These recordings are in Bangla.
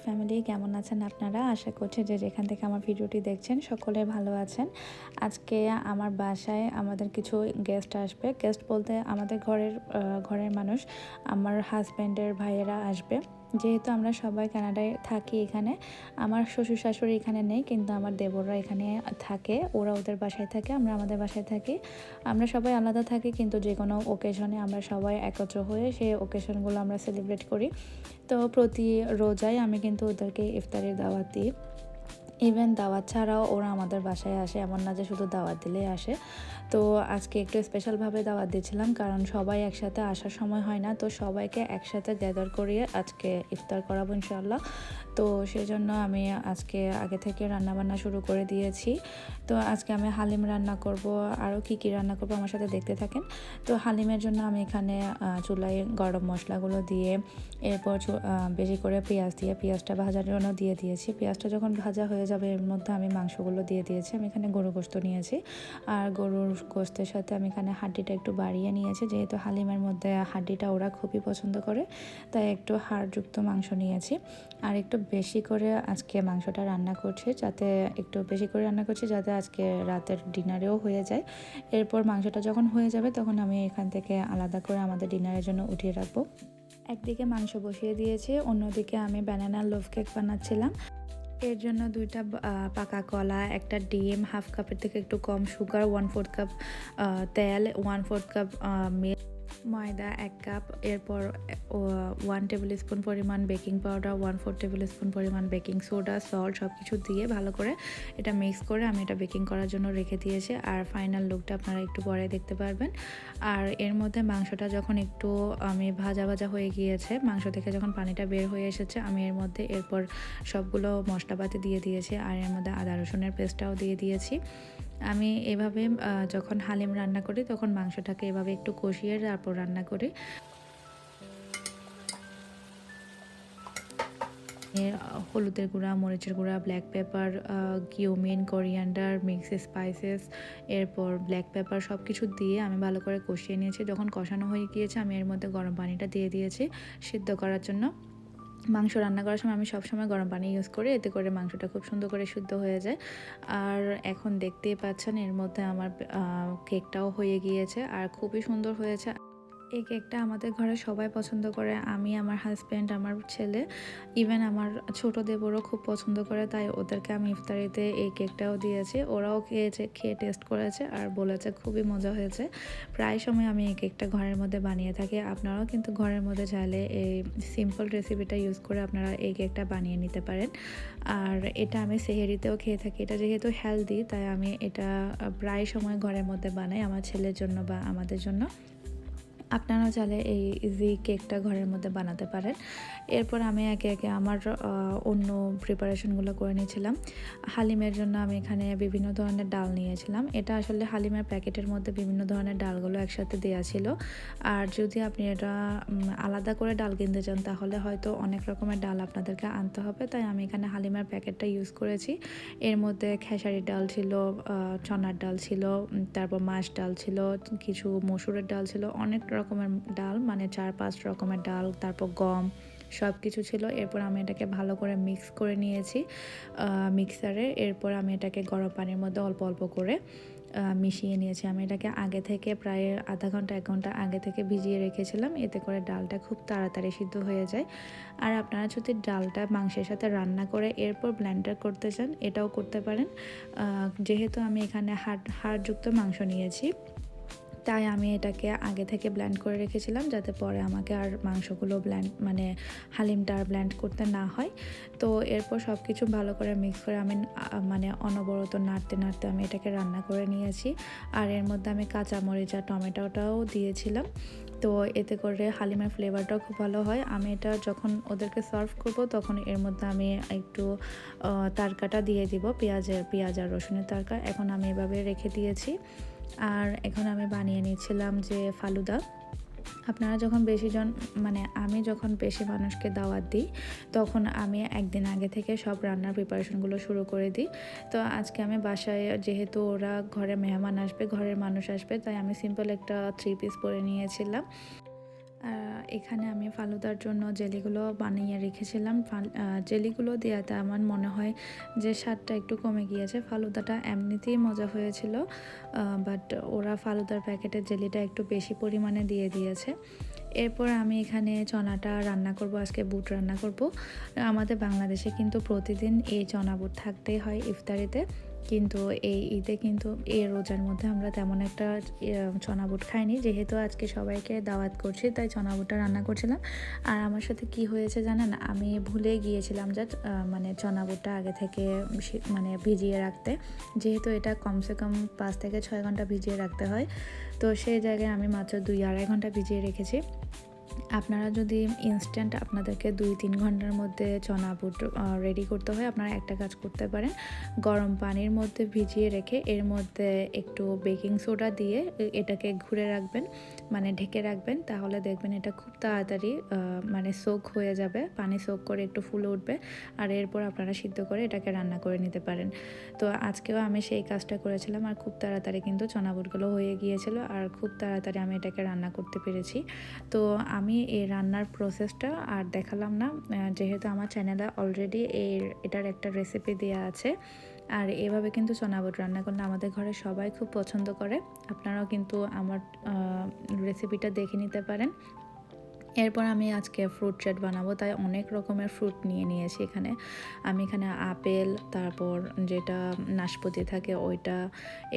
ফ্যামিলি, কেমন আছেন আপনারা? আশা করছি যে যেখান থেকে আমার ভিডিওটি দেখছেন সকলে ভালো আছেন। আজকে আমার বাসায় আমাদের কিছু গেস্ট আসবে। গেস্ট বলতে আমাদের ঘরের মানুষ, আমার হাজব্যান্ডের ভাইয়েরা আসবে। যেহেতু আমরা সবাই কানাডায় থাকি, এখানে আমার শ্বশুর শাশুড়ি এখানে নেই, কিন্তু আমার দেবররা এখানে থাকে। ওরা ওদের বাসায় থাকে, আমরা আমাদের বাসায় থাকি। আমরা সবাই আলাদা থাকি, কিন্তু যে কোনো ওকেশনে আমরা সবাই একত্র হয়ে সেই ওকেশনগুলো আমরা সেলিব্রেট করি। তো প্রতি রোজায় আমি কিন্তু ওদেরকে ইফতারের দাওয়াত দিই। ইভেন দাওয়াত ছাড়াও ওরা আমাদের বাসায় আসে, এমন না যে শুধু দাওয়াত দিলেই আসে। তো আজকে একটু স্পেশালভাবে দাওয়াত দিয়েছিলাম, কারণ সবাই একসাথে আসার সময় হয় না, তো সবাইকে একসাথে গ্যাদার করিয়ে আজকে ইফতার করাবো ইনশাআল্লাহ। তো সেজন্য আমি আজকে আগে থেকে রান্নাবান্না শুরু করে দিয়েছি। তো আজকে আমি হালিম রান্না করব, আরও কী কী রান্না করব আমার সাথে দেখতে থাকেন। তো হালিমের জন্য আমি এখানে চুলায় গরম মশলাগুলো দিয়ে, এরপর বেশি করে পেঁয়াজ দিয়ে পেঁয়াজটা ভাজার জন্য দিয়ে দিয়েছি। পেঁয়াজটা যখন ভাজা হয়ে যাবে, এর মধ্যে আমি মাংসগুলো দিয়ে দিয়েছি। আমি এখানে গরু গোশত নিয়েছি, আর গরুর গোশতের সাথে আমি এখানে হাড্ডিটা একটু বাড়িয়ে নিয়েছি, যেহেতু হালিমের মধ্যে হাড্ডিটা ওরা খুবই পছন্দ করে, তাই একটু হাড়যুক্ত মাংস নিয়েছি। আর একটু বেশি করে আজকে মাংসটা রান্না করছি, যাতে আজকে রাতের ডিনারেও হয়ে যায়। এরপর মাংসটা যখন হয়ে যাবে, তখন আমি এখান থেকে আলাদা করে আমাদের ডিনারের জন্য উঠিয়ে রাখবো। একদিকে মাংস বসিয়ে দিয়েছি, অন্যদিকে আমি ব্যানানা লোফ কেক বানাচ্ছিলাম। এর জন্য 2টা পাকা কলা, একটা ডিম, হাফ কাপের থেকে একটু কম সুগার, 1/4 কাপ তেল, 1/4 কাপ মিল্ক, ময়দা 1 কাপ, এরপর 1 টেবিল স্পুন পরিমাণ বেকিং পাউডার, 1/4 টেবিল স্পুন পরিমাণ বেকিং সোডা, সল্ট সব কিছু দিয়ে ভালো করে এটা মিক্স করে আমি এটা বেকিং করার জন্য রেখে দিয়েছি। আর ফাইনাল লুকটা আপনারা একটু পরে দেখতে পারবেন। আর এর মধ্যে মাংসটা যখন একটু আমি ভাজা ভাজা হয়ে গিয়েছে, মাংস থেকে যখন পানিটা বের হয়ে এসেছে, আমি এর মধ্যে এরপর সবগুলো মশলাপাতি দিয়ে দিয়েছি, আর এর মধ্যে আদা রসুনের পেস্টটাও দিয়ে দিয়েছি। আমি এভাবে যখন হালিম রান্না করি, তখন মাংসটাকে এভাবে একটু কষিয়ে তারপর রান্না করি। হলুদের গুঁড়া, মরিচের গুঁড়া, black pepper, cumin, coriander, mix spices, এরপর ব্ল্যাক পেপার সব কিছু দিয়ে আমি ভালো করে কষিয়ে নিয়েছি। যখন কষানো হয়ে গিয়েছে, আমি এর মধ্যে গরম পানিটা দিয়ে দিয়েছি সিদ্ধ করার জন্য। মাংস রান্না করার সময় আমি সবসময় গরম পানি ইউজ করি, এতে করে মাংসটা খুব সুন্দর করে সিদ্ধ হয়ে যায়। আর এখন দেখতেই পাচ্ছেন এর মধ্যে আমার কেকটাও হয়ে গিয়েছে, আর খুবই সুন্দর হয়েছে। এই কেকটা আমাদের ঘরে সবাই পছন্দ করে, আমি, আমার হাজব্যান্ড, আমার ছেলে, ইভেন আমার ছোট দেবরও খুব পছন্দ করে, তাই ওদেরকে আমি ইফতারিতে এই কেকটাও দিয়েছি। ওরাও খেয়ে টেস্ট করেছে আর বলেছে খুবই মজা হয়েছে। প্রায় সময় আমি এই কেকটা ঘরের মধ্যে বানিয়ে থাকি। আপনারাও কিন্তু ঘরের মধ্যে চাইলে এই সিম্পল রেসিপিটা ইউজ করে আপনারা এই কেকটা বানিয়ে নিতে পারেন। আর এটা আমি সেহেরিতেও খেয়ে থাকি। এটা যেহেতু হেলদি, তাই আমি এটা প্রায় সময় ঘরের মধ্যে বানাই আমার ছেলের জন্য বা আমাদের জন্য। আপনারা চাইলে এই ইজি কেকটা ঘরের মধ্যে বানাতে পারেন। এরপর আমি একে একে আমার অন্য প্রিপারেশনগুলো করে নিয়েছিলাম। হালিমের জন্য আমি এখানে বিভিন্ন ধরনের ডাল নিয়েছিলাম। এটা আসলে হালিমের প্যাকেটের মধ্যে বিভিন্ন ধরনের ডালগুলো একসাথে দেওয়া ছিল। আর যদি আপনি এটা আলাদা করে ডাল কিনতে চান, তাহলে হয়তো অনেক রকমের ডাল আপনাদেরকে আনতে হবে, তাই আমি এখানে হালিমের প্যাকেটটা ইউজ করেছি। এর মধ্যে খেসারির ডাল ছিল, চনার ডাল ছিল, তারপর মাছ ডাল ছিল, কিছু মসুরের ডাল ছিল, অনেক রকমের ডাল, মানে 4-5 রকমের ডাল, তারপর গম, সব কিছু ছিল। এরপর আমি এটাকে ভালো করে মিক্স করে নিয়েছি মিক্সারে। এরপর আমি এটাকে গরম পানির মধ্যে অল্প অল্প করে মিশিয়ে নিয়েছি। আমি এটাকে আগে থেকে প্রায় আধা ঘন্টা 1 ঘন্টা আগে থেকে ভিজিয়ে রেখেছিলাম, এতে করে ডালটা খুব তাড়াতাড়ি সিদ্ধ হয়ে যায়। আর আপনারা যদি ডালটা মাংসের সাথে রান্না করে এরপর ব্লেন্ডার করতে চান, এটাও করতে পারেন। যেহেতু আমি এখানে হাড়যুক্ত মাংস নিয়েছি, তাই আমি এটাকে আগে থেকে ব্লেন্ড করে রেখেছিলাম, যাতে পরে আমাকে আর মাংসগুলো হালিমটা আর ব্লেন্ড করতে না হয়। তো এরপর সব কিছু ভালো করে মিক্স করে আমি মানে অনবরত নাড়তে নাড়তে আমি এটাকে রান্না করে নিয়েছি। আর এর মধ্যে আমি কাঁচামরিচ আর টমেটোটাও দিয়েছিলাম, তো এতে করে হালিমের ফ্লেভারটাও খুব ভালো হয়। আমি এটা যখন ওদেরকে সার্ভ করব, তখন এর মধ্যে আমি একটু তারকাটা দিয়ে দিব, পেঁয়াজ আর রসুনের তারকা। এখন আমি এভাবে রেখে দিয়েছি। আর এখন আমি বানিয়ে নিচ্ছিলাম যে ফালুদা। আপনারা যখন আমি যখন বেশি মানুষকে দাওয়াত দিই, তখন আমি একদিন আগে থেকে সব রান্নার প্রিপারেশনগুলো শুরু করে দিই। তো আজকে আমি বাসায়, যেহেতু ওরা ঘরে মেহমান আসবে, ঘরের মানুষ আসবে, তাই আমি সিম্পল একটা 3 পিস পরে নিয়েছিলাম। এখানে আমি ফালুদার জন্য জেলিগুলো বানিয়ে রেখেছিলাম। জেলিগুলো দেওয়াতে আমার মনে হয় যে স্বাদটা একটু কমে গিয়েছে। ফালুদাটা এমনিতেই মজা হয়েছিল, বাট ওরা ফালুদার প্যাকেটের জেলিটা একটু বেশি পরিমাণে দিয়ে দিয়েছে। এরপর আমি এখানে চনাটা রান্না করব, আজকে বুট রান্না করব। আমাদের বাংলাদেশে কিন্তু প্রতিদিন এই চনা বুট থাকতেই হয় ইফতারিতে, কিন্তু এই ঈদে কিন্তু এই রোজার মধ্যে আমরা তেমন একটা চনা বুট খাইনি। যেহেতু আজকে সবাইকে দাওয়াত করছি তাই চনা বুটটা রান্না করছিলাম। আর আমার সাথে কি হয়েছে জানেন, আমি ভুলে গিয়েছিলাম যে মানে চনা বুটটা আগে থেকে মানে ভিজিয়ে রাখতে, যেহেতু এটা কমসে কম 5 থেকে 6 ঘন্টা ভিজিয়ে রাখতে হয়। তো সেই জায়গায় আমি মাত্র 2-2.5 ঘন্টা ভিজিয়ে রেখেছি। আপনারা যদি ইনস্ট্যান্ট আপনাদেরকে 2-3 ঘন্টার মধ্যে চনা বুট রেডি করতে হয়, আপনারা একটা কাজ করতে পারেন, গরম পানির মধ্যে ভিজিয়ে রেখে এর মধ্যে একটু বেকিং সোডা দিয়ে এটাকে ঘুরে রাখবেন, মানে ঢেকে রাখবেন। তাহলে দেখবেন এটা খুব তাড়াতাড়ি মানে সোক হয়ে যাবে, পানি সোক করে একটু ফুলে উঠবে। আর এরপর আপনারা সিদ্ধ করে এটাকে রান্না করে নিতে পারেন। তো আজকেও আমি সেই কাজটা করেছিলাম, আর খুব তাড়াতাড়ি কিন্তু চনা বুটগুলো হয়ে গিয়েছিল, আর খুব তাড়াতাড়ি আমি এটাকে রান্না করতে পেরেছি। তো আমি এই রান্নার প্রসেসটা আর দেখালাম না, যেহেতু আমার চ্যানেলে অলরেডি এটার একটা রেসিপি দেওয়া আছে। আর এভাবে কিন্তু চনা বুট রান্না করলে আমাদের ঘরে সবাই খুব পছন্দ করে। আপনারাও কিন্তু আমার রেসিপিটা দেখে নিতে পারেন। এরপর আমি আজকে ফ্রুট চাট বানাবো, তাই অনেক রকমের ফ্রুট নিয়ে নিয়েছি এখানে। আমি এখানে আপেল, তারপর যেটা নাশপাতি থাকে ওইটা,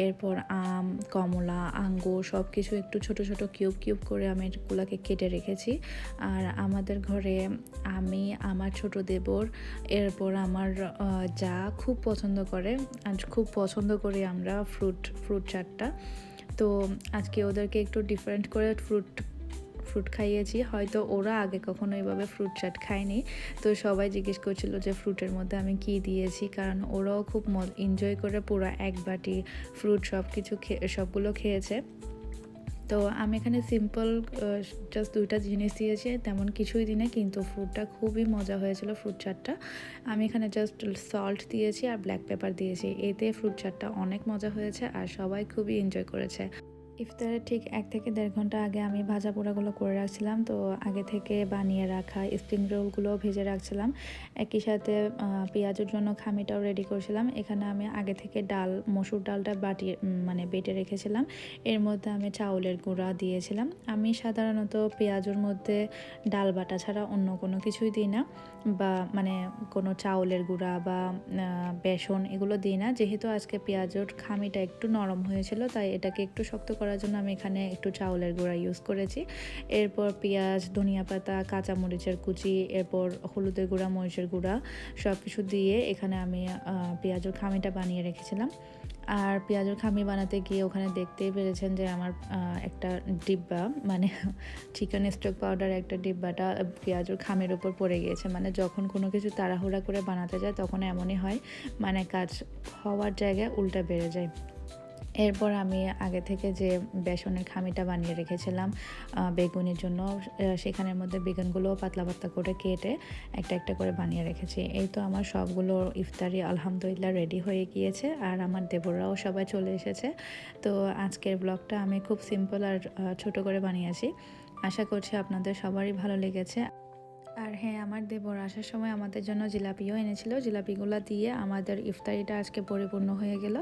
এরপর আম, কমলা, আঙ্গুর সব কিছু একটু ছোট ছোট কিউব কিউব করে আমি এগুলোকে কেটে রেখেছি। আর আমাদের ঘরে আমি, আমার ছোট দেবর, এরপর আমার যা খুব পছন্দ করে, আর খুব পছন্দ করি আমরা ফ্রুট চাটটা। তো আজকে ওদেরকে একটু ডিফারেন্ট করে ফ্রুট খাইয়েছি, হয়তো ওরা আগে কখনো এইভাবে ফ্রুট চাট খায়নি। তো সবাই জিজ্ঞেস করছিল যে ফ্রুটের মধ্যে আমি কি দিয়েছি, কারণ ওরাও খুব এনজয় করে পুরো এক বাটি ফ্রুট সবগুলো খেয়েছে। তো আমি এখানে সিম্পল জাস্ট 2টা জিনিস দিয়েছি, তেমন কিছুই দিনে, কিন্তু ফ্রুটটা খুবই মজা হয়েছিল ফ্রুট চাটটা। আমি এখানে জাস্ট সল্ট দিয়েছি আর ব্ল্যাক পেপার দিয়েছি, এতে ফ্রুট চাটটা অনেক মজা হয়েছে আর সবাই খুবই এনজয় করেছে। ইফতারের ঠিক 1 থেকে 1.5 ঘন্টা আগে আমি ভাজা পোড়াগুলো করে রাখছিলাম। তো আগে থেকে বানিয়ে রাখা স্প্রিং রোলগুলোও ভেজে রাখছিলাম। একই সাথে পেঁয়াজের জন্য খামিটাও রেডি করছিলাম। এখানে আমি আগে থেকে মসুর ডালটা মানে বেটে রেখেছিলাম। এর মধ্যে আমি চাউলের গুঁড়া দিয়েছিলাম। আমি সাধারণত পেঁয়াজের মধ্যে ডাল বাটা ছাড়া অন্য কোনো কিছুই দিই না, বা মানে কোনো চাউলের গুঁড়া বা বেসন এগুলো দিই না। যেহেতু আজকে পেঁয়াজের খামিটা একটু নরম হয়েছিল, তাই এটাকে একটু শক্ত করার জন্য আমি এখানে একটু চাউলের গুঁড়া ইউজ করেছি। এরপর পেঁয়াজ, ধনিয়া পাতা, কাঁচামরিচের কুচি, এরপর হলুদের গুঁড়া, মরিচের গুঁড়া সব কিছু দিয়ে এখানে আমি পেঁয়াজের খামিটা বানিয়ে রেখেছিলাম। আর পেঁয়াজের খামি বানাতে গিয়ে ওখানে দেখতেই পেরেছেন যে আমার একটা ডিব্বা, মানে চিকেন স্টক পাউডার একটা ডিব্বাটা পেঁয়াজের খামের উপর পড়ে গিয়েছে। মানে যখন কোনো কিছু তাড়াহুড়া করে বানাতে যায় তখন এমনই হয়, মানে কাজ হওয়ার জায়গায় উল্টা বেড়ে যায়। এরপর আমি আগে থেকে যে বেসনের খামিটা বানিয়ে রেখেছিলাম বেগুনের জন্য, সেখানের মধ্যে বেগুনগুলো পাতলা পাতলা করে কেটে একটা একটা করে বানিয়ে রেখেছি। এই তো আমার সবগুলো ইফতারি আলহামদুলিল্লাহ রেডি হয়ে গিয়েছে, আর আমার দেবররাও সবাই চলে এসেছে। তো আজকের ব্লগটা আমি খুব সিম্পল আর ছোট করে বানিয়েছি। আশা করছি আপনাদের সবারই ভালো লেগেছে। আর হ্যাঁ, আমার দেবর আসার সময় আমাদের জন্য জিলাপিও এনেছিল। জিলাপিগুলো দিয়ে আমাদের ইফতারিটা আজকে পরিপূর্ণ হয়ে গেল।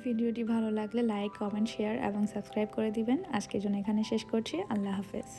ভিডিওটি ভালো লাগলে লাইক, কমেন্ট, শেয়ার এবং সাবস্ক্রাইব করে দিবেন। আজকের জন্য এখানে শেষ করছি। আল্লাহ হাফেজ।